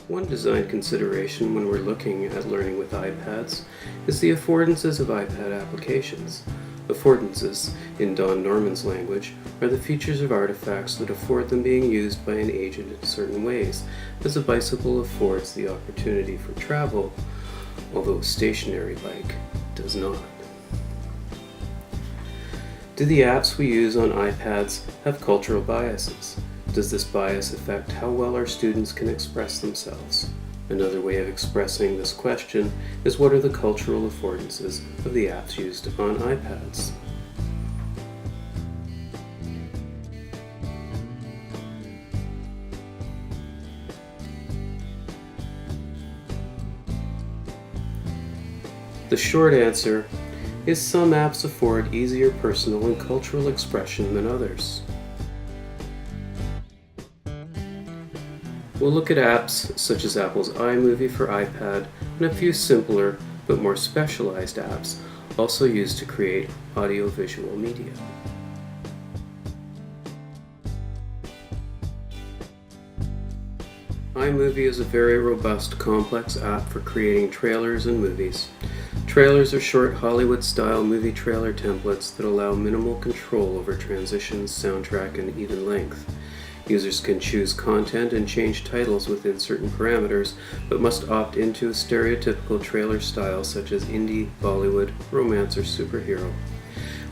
One design consideration when we're looking at learning with iPads is the affordances of iPad applications. Affordances, in Don Norman's language, are the features of artifacts that afford them being used by an agent in certain ways, as a bicycle affords the opportunity for travel, although a stationary bike does not. Do the apps we use on iPads have cultural biases? Does this bias affect how well our students can express themselves? Another way of expressing this question is, what are the cultural affordances of the apps used on iPads? The short answer is some apps afford easier personal and cultural expression than others. We'll look at apps such as Apple's iMovie for iPad and a few simpler but more specialized apps also used to create audiovisual media. iMovie is a very robust, complex app for creating trailers and movies. Trailers are short Hollywood-style movie trailer templates that allow minimal control over transitions, soundtrack, and even length. Users can choose content and change titles within certain parameters, but must opt into a stereotypical trailer style such as indie, Bollywood, romance, or superhero.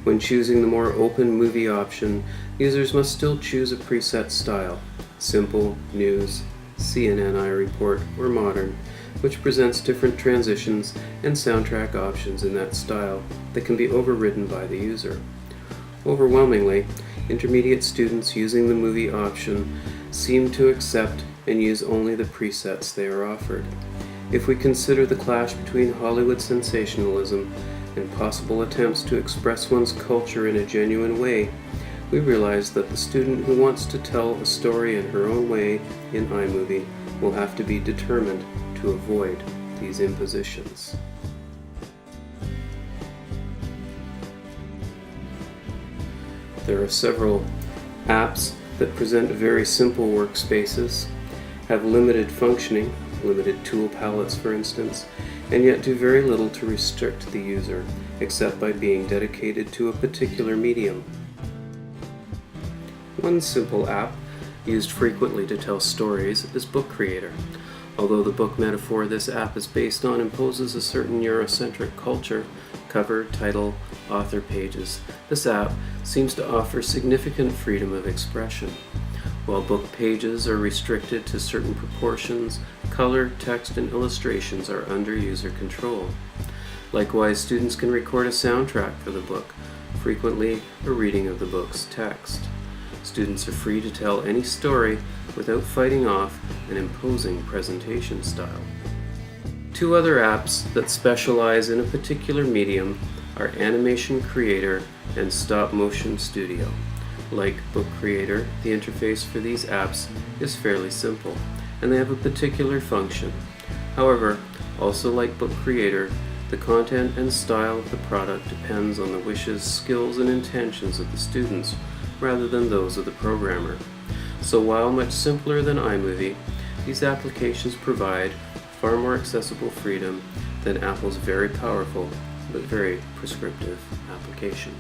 When choosing the more open movie option, users must still choose a preset style: simple, news, CNN iReport, or modern, which presents different transitions and soundtrack options in that style that can be overridden by the user. Overwhelmingly, intermediate students using the movie option seem to accept and use only the presets they are offered. If we consider the clash between Hollywood sensationalism and possible attempts to express one's culture in a genuine way, we realize that the student who wants to tell a story in her own way in iMovie will have to be determined to avoid these impositions. There are several apps that present very simple workspaces, have limited functioning, limited tool palettes for instance, and yet do very little to restrict the user, except by being dedicated to a particular medium. One simple app used frequently to tell stories is Book Creator. Although the book metaphor this app is based on imposes a certain Eurocentric culture, cover, title, author pages, this app seems to offer significant freedom of expression. While book pages are restricted to certain proportions, color, text, and illustrations are under user control. Likewise, students can record a soundtrack for the book, frequently a reading of the book's text. Students are free to tell any story without fighting off an imposing presentation style. Two other apps that specialize in a particular medium are Animation Creator and Stop Motion Studio. Like Book Creator, the interface for these apps is fairly simple, and they have a particular function. However, also like Book Creator, the content and style of the product depends on the wishes, skills, and intentions of the students, rather than those of the programmer. So while much simpler than iMovie, these applications provide far more accessible freedom than Apple's very powerful but very prescriptive application.